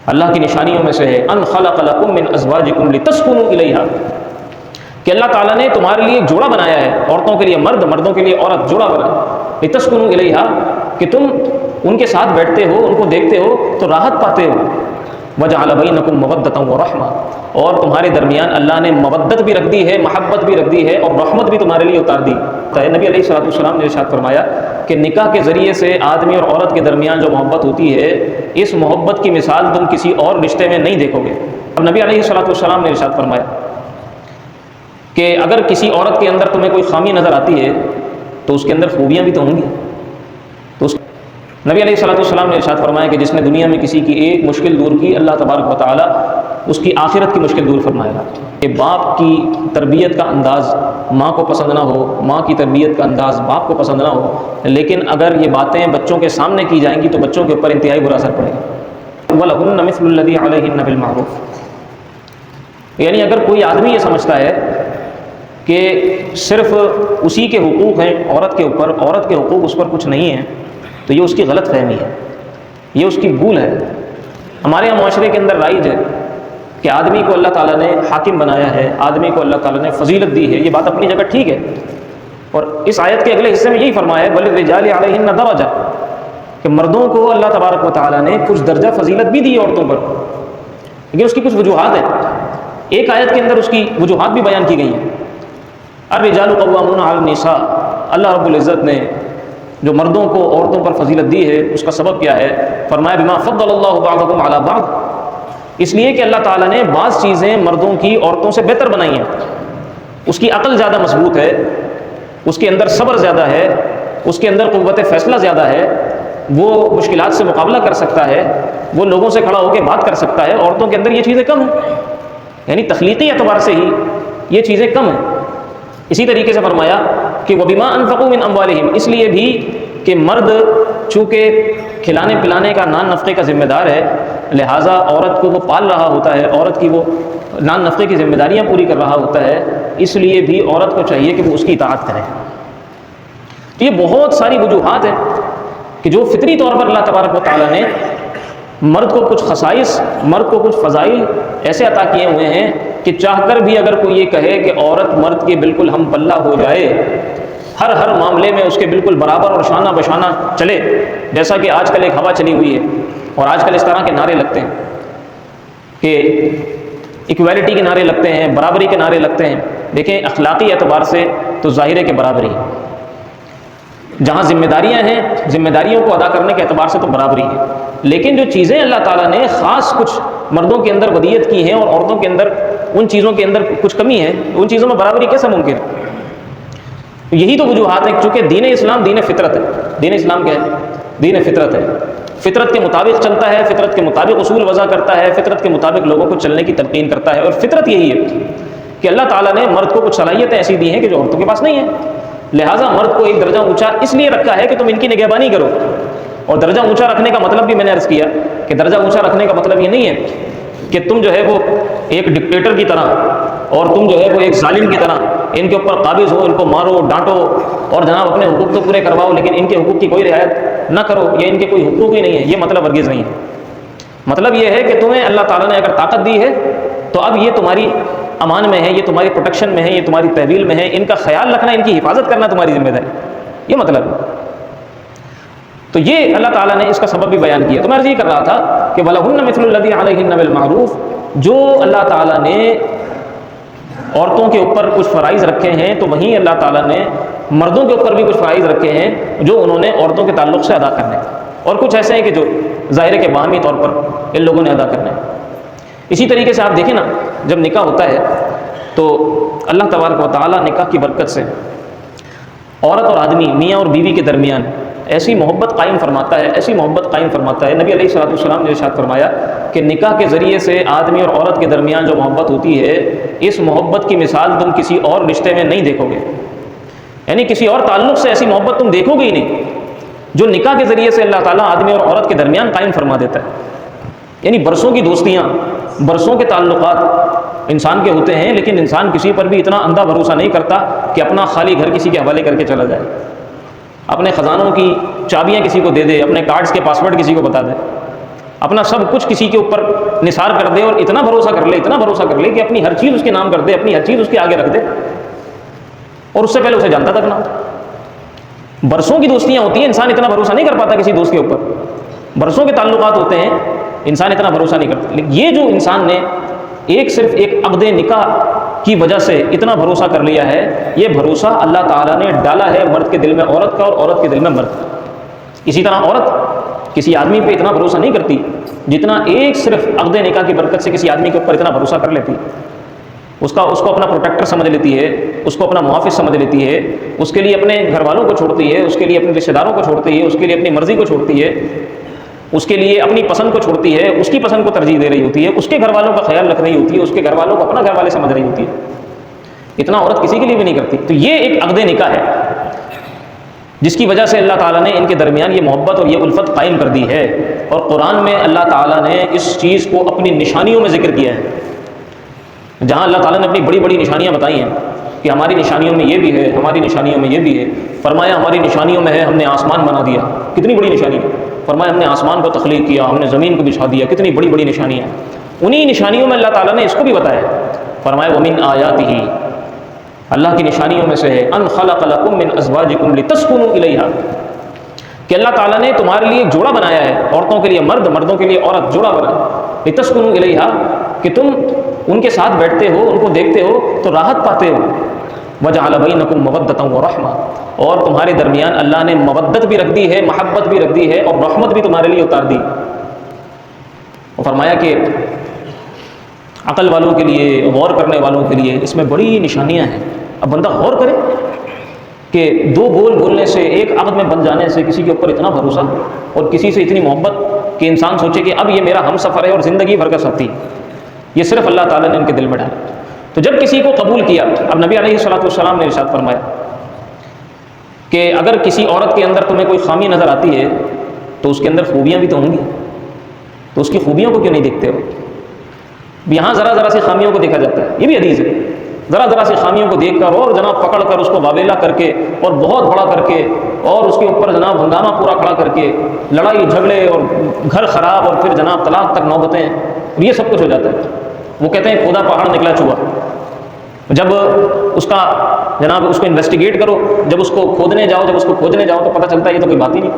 اللہ کی نشانیوں میں سے ہے ان خلق لکم من ازواجکم لتسکنوا الیہا، کہ اللہ تعالیٰ نے تمہارے لیے ایک جوڑا بنایا ہے، عورتوں کے لیے مرد، مردوں کے لیے عورت، جوڑا بنا لتسکنوا الیہا، کہ تم ان کے ساتھ بیٹھتے ہو، ان کو دیکھتے ہو تو راحت پاتے ہو، وجعل بینکم مودۃ ورحمہ، اور تمہارے درمیان اللہ نے مودت بھی رکھ دی ہے، محبت بھی رکھ دی ہے، اور رحمت بھی تمہارے لیے اتار دی ہے۔ نبی علیہ الصلوۃ والسلام نے ارشاد فرمایا کہ نکاح کے ذریعے سے آدمی اور عورت کے درمیان جو محبت ہوتی ہے، اس محبت کی مثال تم کسی اور رشتے میں نہیں دیکھو گے۔ اب نبی علیہ الصلوۃ والسلام نے ارشاد فرمایا کہ اگر کسی عورت کے اندر تمہیں کوئی خامی نظر آتی ہے تو اس کے اندر خوبیاں بھی تو ہوں گی، تو نبی علیہ الصلوۃ والسلام نے ارشاد فرمایا کہ جس نے دنیا میں کسی کی ایک مشکل دور کی، اللہ تبارک و تعالیٰ اس کی آخرت کی مشکل دور فرمائے گا۔ کہ باپ کی تربیت کا انداز ماں کو پسند نہ ہو، ماں کی تربیت کا انداز باپ کو پسند نہ ہو، لیکن اگر یہ باتیں بچوں کے سامنے کی جائیں گی تو بچوں کے اوپر انتہائی برا اثر پڑے گا۔ وَلَهُنَّ مِثْلُ الَّذِي عَلَيْهِنَّ بِالْمَعْرُوفِ، یعنی اگر کوئی آدمی یہ سمجھتا ہے کہ صرف اسی کے حقوق ہیں عورت کے اوپر، عورت کے حقوق اس پر کچھ نہیں ہیں، تو یہ اس کی غلط فہمی ہے، یہ اس کی بھول ہے۔ ہمارے یہاں معاشرے کے اندر رائج ہے کہ آدمی کو اللہ تعالیٰ نے حاکم بنایا ہے، آدمی کو اللہ تعالیٰ نے فضیلت دی ہے، یہ بات اپنی جگہ ٹھیک ہے، اور اس آیت کے اگلے حصے میں یہی فرمایا ہے وَلِلرِّجَالِ عَلَيْهِنَّ دَرَجَةٌ، کہ مردوں کو اللہ تبارک و تعالیٰ نے کچھ درجہ فضیلت بھی دی ہے عورتوں پر، لیکن اس کی کچھ وجوہات ہیں۔ ایک آیت کے اندر اس کی وجوہات بھی بیان کی گئی ہیں۔ الرجال قوامون علی النساء، اللہ رب العزت نے جو مردوں کو عورتوں پر فضیلت دی ہے اس کا سبب کیا ہے؟ فرمایا بما فضل اللہ بعضکم علی بعض، اس لیے کہ اللہ تعالیٰ نے بعض چیزیں مردوں کی عورتوں سے بہتر بنائی ہیں۔ اس کی عقل زیادہ مضبوط ہے، اس کے اندر صبر زیادہ ہے، اس کے اندر قوت فیصلہ زیادہ ہے، وہ مشکلات سے مقابلہ کر سکتا ہے، وہ لوگوں سے کھڑا ہو کے بات کر سکتا ہے۔ عورتوں کے اندر یہ چیزیں کم ہیں، یعنی تخلیقی اعتبار سے ہی یہ چیزیں کم ہیں۔ اسی طریقے سے فرمایا کہ وَبِمَا أَنفَقُوا مِنْ أَمْوَالِهِمْ، اس لیے بھی کہ مرد چونکہ کھلانے پلانے کا نان نفقے کا ذمہ دار ہے، لہٰذا عورت کو وہ پال رہا ہوتا ہے، عورت کی وہ نان نفقے کی ذمہ داریاں پوری کر رہا ہوتا ہے، اس لیے بھی عورت کو چاہیے کہ وہ اس کی اطاعت کرے۔ تو یہ بہت ساری وجوہات ہیں کہ جو فطری طور پر اللہ تبارک و تعالیٰ نے مرد کو کچھ خصائص، مرد کو کچھ فضائل ایسے عطا کیے ہوئے ہیں کہ چاہ کر بھی اگر کوئی یہ کہے کہ عورت مرد کے بالکل ہم پلہ ہو جائے، ہر معاملے میں اس کے بالکل برابر اور شانہ بشانہ چلے، جیسا کہ آج کل ایک ہوا چلی ہوئی ہے، اور آج کل اس طرح کے نعرے لگتے ہیں کہ ایکویلٹی کے نعرے لگتے ہیں، برابری کے نعرے لگتے ہیں۔ دیکھیں اخلاقی اعتبار سے تو ظاہر ہے کہ برابری ہے، جہاں ذمہ داریاں ہیں، ذمہ داریوں کو ادا کرنے کے اعتبار سے تو برابری ہے، لیکن جو چیزیں اللہ تعالیٰ نے خاص کچھ مردوں کے اندر ودیت کی ہیں اور عورتوں کے اندر ان چیزوں کے اندر کچھ کمی ہے، ان چیزوں میں برابری کیسے ممکن ہے؟ یہی تو وجوہات ہیں، چونکہ دین اسلام دین فطرت ہے۔ دین اسلام کیا ہے؟ دین فطرت ہے، فطرت کے مطابق چلتا ہے، فطرت کے مطابق اصول وضع کرتا ہے، فطرت کے مطابق لوگوں کو چلنے کی تلقین کرتا ہے، اور فطرت یہی ہے کہ اللہ تعالیٰ نے مرد کو کچھ صلاحیتیں ایسی دی ہیں کہ جو عورتوں کے پاس نہیں ہیں، لہٰذا مرد کو ایک درجہ اونچا اس لیے رکھا ہے کہ تم ان کی نگہبانی کرو۔ اور درجہ اونچا رکھنے کا مطلب بھی میں نے عرض کیا کہ درجہ اونچا رکھنے کا مطلب یہ نہیں ہے کہ تم جو ہے وہ ایک ڈکٹیٹر کی طرح اور تم جو ہے وہ ایک ظالم کی طرح ان کے اوپر قابض ہو، ان کو مارو ڈانٹو اور جناب اپنے حقوق تو پورے کرواؤ، لیکن ان کے حقوق کی کوئی رعایت نہ کرو، یہ ان کے کوئی حقوق ہی نہیں ہے۔ یہ مطلب ہرگز نہیں ہے۔ مطلب یہ ہے کہ تمہیں اللہ تعالیٰ نے اگر طاقت دی ہے تو اب یہ تمہاری امان میں ہے، یہ تمہاری پروٹیکشن میں ہے، یہ تمہاری تحویل میں ہے، ان کا خیال رکھنا، ان کی حفاظت کرنا تمہاری ذمہ داری، یہ مطلب ہے۔ تو یہ اللہ تعالیٰ نے اس کا سبب بھی بیان کیا۔ تو میں عرض یہ کر رہا تھا کہ وَلَهُنَّ مِثْلُ الَّذِي عَلَيْهِنَّ بِالْمَعْرُوفِ، جو اللہ تعالیٰ نے عورتوں کے اوپر کچھ فرائض رکھے ہیں تو وہیں اللہ تعالیٰ نے مردوں کے اوپر بھی کچھ فرائض رکھے ہیں جو انہوں نے عورتوں کے تعلق سے ادا کرنے، اور کچھ ایسے ہیں کہ جو ظاہر کے باہمی طور پر ان لوگوں نے ادا کرنے۔ اسی طریقے سے آپ دیکھیں نا، جب نکاح ہوتا ہے تو اللہ تبارک و تعالیٰ نکاح کی برکت سے عورت اور آدمی، میاں اور بیوی کے درمیان ایسی محبت قائم فرماتا ہے، ایسی محبت قائم فرماتا ہے۔ نبی علیہ الصلوۃ والسلام نے ارشاد فرمایا کہ نکاح کے ذریعے سے آدمی اور عورت کے درمیان جو محبت ہوتی ہے، اس محبت کی مثال تم کسی اور رشتے میں نہیں دیکھو گے، یعنی کسی اور تعلق سے ایسی محبت تم دیکھو گے ہی نہیں جو نکاح کے ذریعے سے اللہ تعالیٰ آدمی اور عورت کے درمیان قائم فرما دیتا ہے۔ یعنی برسوں کی دوستیاں، برسوں کے تعلقات انسان کے ہوتے ہیں، لیکن انسان کسی پر بھی اتنا اندھا بھروسہ نہیں کرتا کہ اپنا خالی گھر کسی کے حوالے کر کے چلا جائے، اپنے خزانوں کی چابیاں کسی کو دے دے، اپنے کارڈز کے پاسورڈ کسی کو بتا دے، اپنا سب کچھ کسی کے اوپر نثار کر دے اور اتنا بھروسہ کر لے، اتنا بھروسہ کر لے کہ اپنی ہر چیز اس کے نام کر دے، اپنی ہر چیز اس کے آگے رکھ دے، اور اس سے پہلے اسے جانتا تک نہ ہو۔ برسوں کی دوستیاں ہوتی ہیں، انسان اتنا بھروسہ نہیں کر پاتا کسی دوست کے اوپر، برسوں کے تعلقات ہوتے ہیں، انسان اتنا بھروسہ نہیں کرتا۔ لیکن یہ جو انسان نے صرف ایک عقد نکاح کی وجہ سے اتنا بھروسہ کر لیا ہے، یہ بھروسہ اللہ تعالیٰ نے ڈالا ہے مرد کے دل میں عورت کا اور عورت کے دل میں مرد کا۔ اسی طرح عورت کسی آدمی پہ اتنا بھروسہ نہیں کرتی جتنا صرف عقد نکاح کی برکت سے کسی آدمی کے اوپر اتنا بھروسہ کر لیتی، اس کو اپنا پروٹیکٹر سمجھ لیتی ہے، اس کو اپنا محافظ سمجھ لیتی ہے، اس کے لیے اپنے گھر والوں کو چھوڑتی ہے، اس کے لیے اپنے رشتہ داروں کو چھوڑتی ہے، اس کے لیے اپنی مرضی کو چھوڑتی ہے، اس کے لیے اپنی پسند کو چھوڑتی ہے، اس کی پسند کو ترجیح دے رہی ہوتی ہے، اس کے گھر والوں کا خیال رکھ رہی ہوتی ہے، اس کے گھر والوں کو اپنا گھر والے سمجھ رہی ہوتی ہے۔ اتنا عورت کسی کے لیے بھی نہیں کرتی۔ تو یہ ایک عقد نکاح ہے جس کی وجہ سے اللہ تعالیٰ نے ان کے درمیان یہ محبت اور یہ الفت قائم کر دی ہے، اور قرآن میں اللہ تعالیٰ نے اس چیز کو اپنی نشانیوں میں ذکر کیا ہے۔ جہاں اللہ تعالیٰ نے اپنی بڑی بڑی نشانیاں بتائی ہیں کہ ہماری نشانیوں میں یہ بھی ہے، ہماری نشانیوں میں یہ بھی ہے، فرمایا ہماری نشانیوں میں ہے ہم نے آسمان بنا دیا، کتنی بڑی نشانی ہے، فرمایا ہم نے آسمان کو تخلیق کیا، ہم نے زمین کو بچھا دیا، کتنی بڑی بڑی نشانیاں ہیں۔ انہی نشانیوں میں اللہ تعالیٰ نے اس کو بھی بتایا، فرمایا وَمِنْ آیَاتِهِ، اللہ کی نشانیوں میں سے ہے ان خلق لکم من ازواجکم لتسکنوا الیہا، کہ اللہ تعالیٰ نے تمہارے لیے ایک جوڑا بنایا ہے، عورتوں کے لیے مرد، مردوں کے لیے عورت، جوڑا بنایا، لتسکنوا الیہا، کہ تم ان کے ساتھ بیٹھتے ہو، ان کو دیکھتے ہو تو راحت پاتے ہو، وجعل بینکم مودۃ ورحمہ، اور تمہارے درمیان اللہ نے مودت بھی رکھ دی ہے، محبت بھی رکھ دی ہے، اور رحمت بھی تمہارے لیے اتار دی۔ اور فرمایا کہ عقل والوں کے لیے، غور کرنے والوں کے لیے اس میں بڑی نشانیاں ہیں۔ اب بندہ غور کرے کہ دو بول بولنے سے، ایک عقد میں بن جانے سے کسی کے اوپر اتنا بھروسہ اور کسی سے اتنی محبت کہ انسان سوچے کہ اب یہ میرا ہم سفر ہے اور زندگی بھر کا ساتھی، یہ صرف اللہ تعالیٰ نے ان کے دل میں ڈالا۔ تو جب کسی کو قبول کیا، اب نبی علیہ الصلوۃ والسلام نے ارشاد فرمایا کہ اگر کسی عورت کے اندر تمہیں کوئی خامی نظر آتی ہے تو اس کے اندر خوبیاں بھی تو ہوں گی، تو اس کی خوبیوں کو کیوں نہیں دیکھتے ہو؟ یہاں ذرا سی خامیوں کو دیکھا جاتا ہے، یہ بھی حدیث ہے، ذرا سی خامیوں کو دیکھ کر اور جناب پکڑ کر اس کو واویلا کر کے اور بہت بڑا کر کے اور اس کے اوپر جناب ہنگامہ پورا کھڑا کر کے لڑائی جھگڑے اور گھر خراب اور پھر جناب طلاق تک نوبتیں، اور یہ سب کچھ ہو جاتا ہے۔ وہ کہتے ہیں کھودا پہاڑ نکلا چوہا۔ جب اس کا جناب اس کو انویسٹیگیٹ کرو، جب اس کو کھودنے جاؤ، جب اس کو کھوجنے جاؤ تو پتہ چلتا ہے یہ تو کوئی بات ہی نہیں،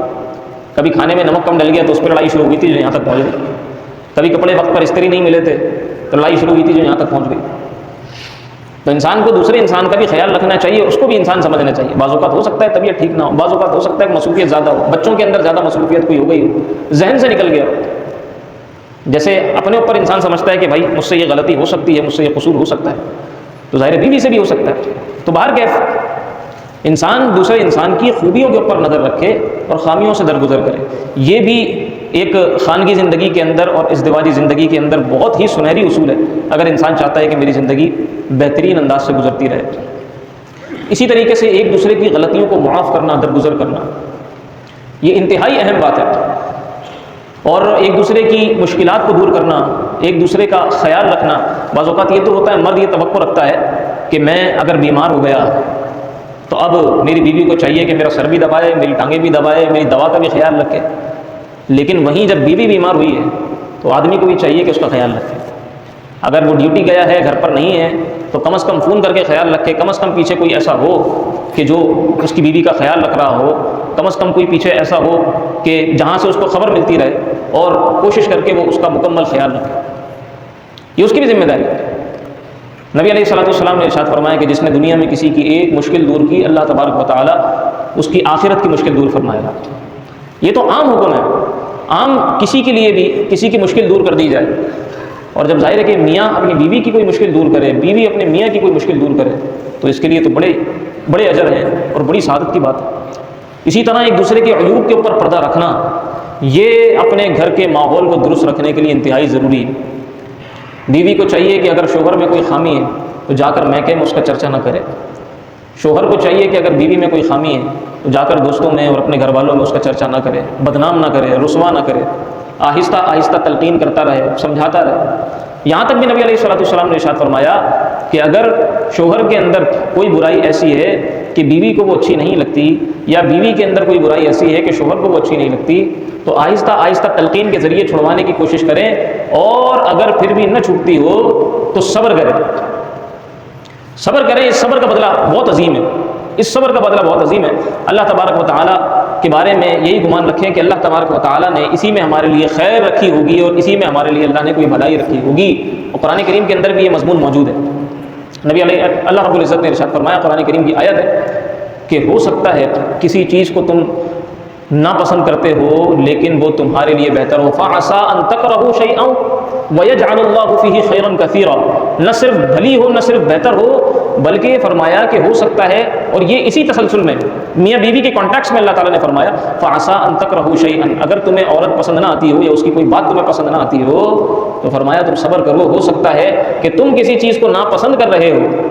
کبھی کھانے میں نمک کم ڈل گیا تو اس پہ لڑائی شروع ہوئی تھی جو یہاں تک پہنچ گئی، کبھی کپڑے وقت پر استری نہیں ملے تھے تو لڑائی شروع ہوئی تھی جو یہاں تک پہنچ گئی۔ تو انسان کو دوسرے انسان کا بھی خیال رکھنا چاہیے، اس کو بھی انسان سمجھنا چاہیے۔ بعض اوقات ہو سکتا ہے طبیعت ٹھیک نہ ہو، بعض اوقات ہو سکتا ہے کہ مصروفیت زیادہ ہو، بچوں کے اندر زیادہ مصروفیت کوئی ہو گئی ہو، ذہن سے نکل گیا ہو، جیسے اپنے اوپر انسان سمجھتا ہے کہ بھائی مجھ سے یہ غلطی ہو سکتی ہے، مجھ سے یہ قصور ہو سکتا ہے، تو ظاہر بیوی سے بھی ہو سکتا ہے۔ تو باہر کیف انسان دوسرے انسان کی خوبیوں کے اوپر نظر رکھے اور خامیوں سے درگزر کرے، یہ بھی ایک خانگی زندگی کے اندر اور ازدواجی زندگی کے اندر بہت ہی سنہری اصول ہے، اگر انسان چاہتا ہے کہ میری زندگی بہترین انداز سے گزرتی رہے۔ اسی طریقے سے ایک دوسرے کی غلطیوں کو معاف کرنا، درگزر کرنا، یہ انتہائی اہم بات ہے، اور ایک دوسرے کی مشکلات کو دور کرنا، ایک دوسرے کا خیال رکھنا۔ بعض اوقات یہ تو ہوتا ہے مرد یہ توقع رکھتا ہے کہ میں اگر بیمار ہو گیا تو اب میری بیوی کو چاہیے کہ میرا سر بھی دبائے، میری ٹانگیں بھی دبائے، میری دوا کا بھی خیال رکھے، لیکن وہیں جب بیوی بیمار ہوئی ہے تو آدمی کو بھی چاہیے کہ اس کا خیال رکھے۔ اگر وہ ڈیوٹی گیا ہے، گھر پر نہیں ہے، تو کم از کم فون کر کے خیال رکھے، کم از کم پیچھے کوئی ایسا ہو کہ جو اس کی بیوی کا خیال رکھ رہا ہو، کم از کم کوئی پیچھے ایسا ہو کہ جہاں سے اس کو خبر ملتی رہے اور کوشش کر کے وہ اس کا مکمل خیال رکھے، یہ اس کی بھی ذمہ داری ہے۔ نبی علیہ الصلوۃ والسلام نے ارشاد فرمایا کہ جس نے دنیا میں کسی کی ایک مشکل دور کی، اللہ تبارک و تعالیٰ اس کی آخرت کی مشکل دور فرمائے گا۔ یہ تو عام حکم ہے، عام کسی کے لیے بھی کسی کی مشکل دور کر دی جائے، اور جب ظاہر ہے کہ میاں اپنی بیوی کی کوئی مشکل دور کرے، بیوی اپنے میاں کی کوئی مشکل دور کرے، تو اس کے لیے تو بڑے اجر ہیں اور بڑی سعادت کی بات ہے۔ اسی طرح ایک دوسرے کے عیوب کے اوپر پردہ رکھنا، یہ اپنے گھر کے ماحول کو درست رکھنے کے لیے انتہائی ضروری ہے۔ بیوی کو چاہیے کہ اگر شوہر میں کوئی خامی ہے تو جا کر میکے میں اس کا چرچا نہ کرے، شوہر کو چاہیے کہ اگر بیوی میں کوئی خامی ہے تو جا کر دوستوں میں اور اپنے گھر والوں میں اس کا چرچا نہ کرے، بدنام نہ کرے، رسوا نہ کرے، آہستہ آہستہ تلقین کرتا رہے، سمجھاتا رہے۔ یہاں تک بھی نبی علیہ الصلوۃ والسلام نے ارشاد فرمایا کہ اگر شوہر کے اندر کوئی برائی ایسی ہے کہ بیوی کو وہ اچھی نہیں لگتی، یا بیوی کے اندر کوئی برائی ایسی ہے کہ شوہر کو وہ اچھی نہیں لگتی، تو آہستہ آہستہ تلقین کے ذریعے چھڑوانے کی کوشش کریں، اور اگر پھر بھی نہ چھوٹتی ہو تو صبر کریں، صبر کریں۔ اس صبر کا بدلہ بہت عظیم ہے، اس صبر کا بدلہ بہت عظیم ہے۔ اللہ تبارک و تعالیٰ کے بارے میں یہی گمان رکھیں کہ اللہ تبارک و تعالیٰ نے اسی میں ہمارے لیے خیر رکھی ہوگی، اور اسی میں ہمارے لیے اللہ نے کوئی بھلائی رکھی ہوگی، اور قرآن کریم کے اندر بھی یہ مضمون موجود ہے۔ نبی اللہ رب العزت نے ارشاد فرمایا، قرآن کریم کی آیت ہے کہ ہو سکتا ہے کسی چیز کو تم ناپسند کرتے ہو لیکن وہ تمہارے لیے بہتر ہو، فَعَسَىٰ أَن تَكْرَهُوا شَيْئًا وَيَجْعَلُ اللَّهُ فِيهِ خَيْرًا كَثِيرًا، نہ صرف بھلی ہو نہ صرف بہتر ہو، بلکہ فرمایا کہ ہو سکتا ہے، اور یہ اسی تسلسل میں میاں بیوی کے کانٹیکس میں اللہ تعالیٰ نے فرمایا فَعَسَىٰ أَن تَكْرَهُوا شَيْئًا، اگر تمہیں عورت پسند نہ آتی ہو یا اس کی کوئی بات تمہیں پسند نہ آتی ہو تو فرمایا تم صبر کرو، ہو سکتا ہے کہ تم کسی چیز کو ناپسند کر رہے ہو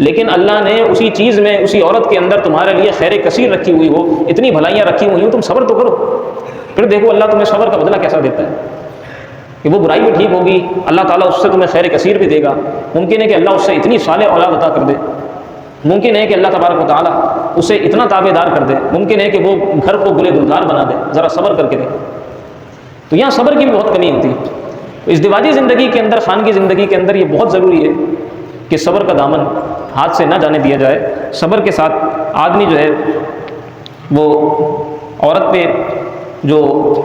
لیکن اللہ نے اسی چیز میں، اسی عورت کے اندر تمہارے لیے خیر کثیر رکھی ہوئی ہو، اتنی بھلائیاں رکھی ہوئی ہوں، تم صبر تو کرو، پھر دیکھو اللہ تمہیں صبر کا بدلہ کیسا دیتا ہے کہ وہ برائی بھی ٹھیک ہوگی، اللہ تعالیٰ اس سے تمہیں خیر کثیر بھی دے گا، ممکن ہے کہ اللہ اس سے اتنی صالح اولاد عطا کر دے، ممکن ہے کہ اللہ تبارک و تعالیٰ اسے اتنا تابع دار کر دے، ممکن ہے کہ وہ گھر کو گلے گلزار بنا دے، ذرا صبر کر کے دے۔ تو یہاں صبر کی بھی بہت کمی ہوتی ہے، تو ازدواجی زندگی کے اندر، خانگی زندگی کے اندر یہ بہت ضروری ہے کہ صبر کا دامن ہاتھ سے نہ جانے دیا جائے۔ صبر کے ساتھ آدمی جو ہے وہ عورت پہ جو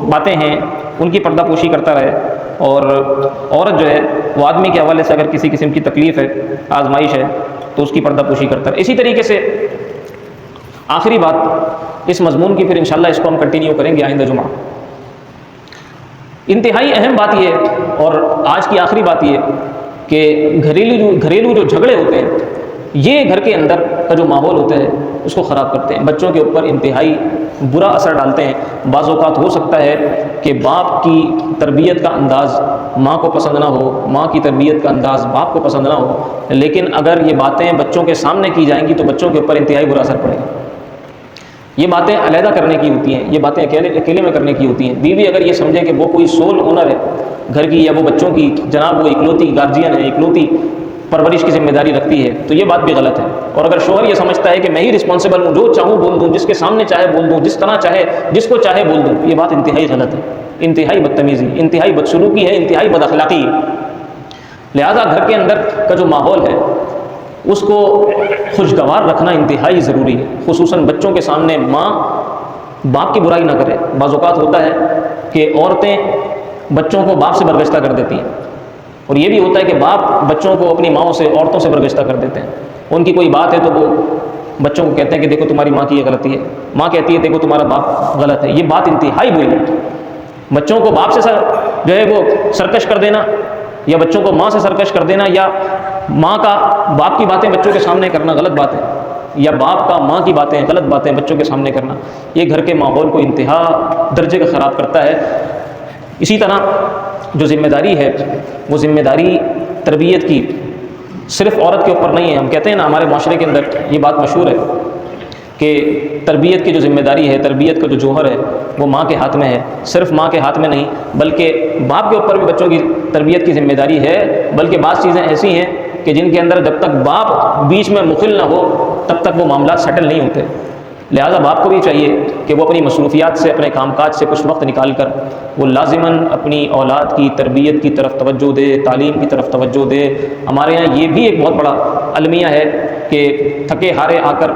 باتیں ہیں ان کی پردہ پوشی کرتا رہے، اور عورت جو ہے وہ آدمی کے حوالے سے اگر کسی قسم کی تکلیف ہے، آزمائش ہے، تو اس کی پردہ پوشی کرتا رہے۔ اسی طریقے سے آخری بات اس مضمون کی، پھر انشاءاللہ اس کو ہم کنٹینیو کریں گے آئندہ جمعہ۔ انتہائی اہم بات یہ ہے، اور آج کی آخری بات یہ کہ گھریلو جو جھگڑے ہوتے ہیں یہ گھر کے اندر کا جو ماحول ہوتا ہے اس کو خراب کرتے ہیں، بچوں کے اوپر انتہائی برا اثر ڈالتے ہیں۔ بعض اوقات ہو سکتا ہے کہ باپ کی تربیت کا انداز ماں کو پسند نہ ہو، ماں کی تربیت کا انداز باپ کو پسند نہ ہو، لیکن اگر یہ باتیں بچوں کے سامنے کی جائیں گی تو بچوں کے اوپر انتہائی برا اثر پڑے گا۔ یہ باتیں علیحدہ کرنے کی ہوتی ہیں، یہ باتیں اکیلے میں کرنے کی ہوتی ہیں۔ بیوی اگر یہ سمجھے کہ وہ کوئی سول اونر ہے گھر کی، یا وہ بچوں کی جناب وہ اکلوتی گارجین ہے، اکلوتی پرورش کی ذمہ داری رکھتی ہے، تو یہ بات بھی غلط ہے۔ اور اگر شوہر یہ سمجھتا ہے کہ میں ہی رسپانسبل ہوں، جو چاہوں بول دوں، جس کے سامنے چاہے بول دوں، جس طرح چاہے، جس کو چاہے بول دوں، یہ بات انتہائی غلط ہے، انتہائی بدتمیزی، انتہائی بدسلوکی ہے، انتہائی بد اخلاقی ہے۔ لہذا گھر کے اندر کا جو ماحول ہے اس کو خوشگوار رکھنا انتہائی ضروری ہے، خصوصاً بچوں کے سامنے ماں باپ کی برائی نہ کرے۔ بعض اوقات ہوتا ہے کہ عورتیں بچوں کو باپ سے برگشتہ کر دیتی ہیں، اور یہ بھی ہوتا ہے کہ باپ بچوں کو اپنی ماؤں سے، عورتوں سے برگشتہ کر دیتے ہیں۔ ان کی کوئی بات ہے تو وہ بچوں کو کہتے ہیں کہ دیکھو تمہاری ماں کی یہ غلطی ہے، ماں کہتی ہے دیکھو تمہارا باپ غلط ہے۔ یہ بات انتہائی بری ہے۔ بچوں کو باپ سے جو ہے وہ سرکش کر دینا، یا بچوں کو ماں سے سرکش کر دینا، یا ماں کا باپ کی باتیں بچوں کے سامنے کرنا غلط بات ہے، یا باپ کا ماں کی باتیں غلط باتیں بچوں کے سامنے کرنا، یہ گھر کے ماحول کو انتہا درجے کا خراب کرتا ہے۔ اسی طرح جو ذمہ داری ہے وہ ذمہ داری تربیت کی صرف عورت کے اوپر نہیں ہے۔ ہم کہتے ہیں نا، ہمارے معاشرے کے اندر یہ بات مشہور ہے کہ تربیت کی جو ذمہ داری ہے، تربیت کا جو جوہر ہے وہ ماں کے ہاتھ میں ہے۔ صرف ماں کے ہاتھ میں نہیں بلکہ باپ کے اوپر بھی بچوں کی تربیت کی ذمہ داری ہے، بلکہ بعض چیزیں ایسی ہیں کہ جن کے اندر جب تک باپ بیچ میں مخل نہ ہو تب تک وہ معاملات سیٹل نہیں ہوتے۔ لہٰذا باپ کو بھی چاہیے کہ وہ اپنی مصروفیات سے، اپنے کام کاج سے کچھ وقت نکال کر وہ لازماً اپنی اولاد کی تربیت کی طرف توجہ دے، تعلیم کی طرف توجہ دے۔ ہمارے یہاں یہ بھی ایک بہت بڑا المیہ ہے کہ تھکے ہارے آ کر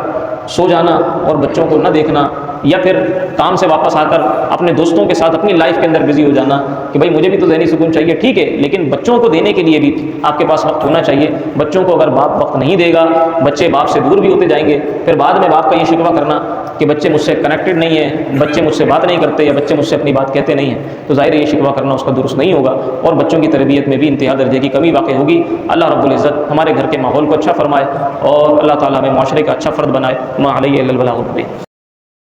سو جانا اور بچوں کو نہ دیکھنا، یا پھر کام سے واپس آ کر اپنے دوستوں کے ساتھ اپنی لائف کے اندر بزی ہو جانا کہ بھائی مجھے بھی تو ذہنی سکون چاہیے، ٹھیک ہے، لیکن بچوں کو دینے کے لیے بھی آپ کے پاس وقت ہونا چاہیے۔ بچوں کو اگر باپ وقت نہیں دے گا، بچے باپ سے دور بھی ہوتے جائیں گے، پھر بعد میں باپ کا یہ شکوہ کرنا کہ بچے مجھ سے کنیکٹڈ نہیں ہیں، بچے مجھ سے بات نہیں کرتے، یا بچے مجھ سے اپنی بات کہتے نہیں ہیں، تو ظاہر ہے یہ شکوہ کرنا اس کا درست نہیں ہوگا، اور بچوں کی تربیت میں بھی انتہا درجے کی کمی واقع ہوگی۔ اللہ رب العزت ہمارے گھر کے ماحول کو اچھا فرمائے، اور اللہ تعالیٰ ہمیں معاشرے کا اچھا فرد بنائے۔ ما علیہ الا البلاغ المبین۔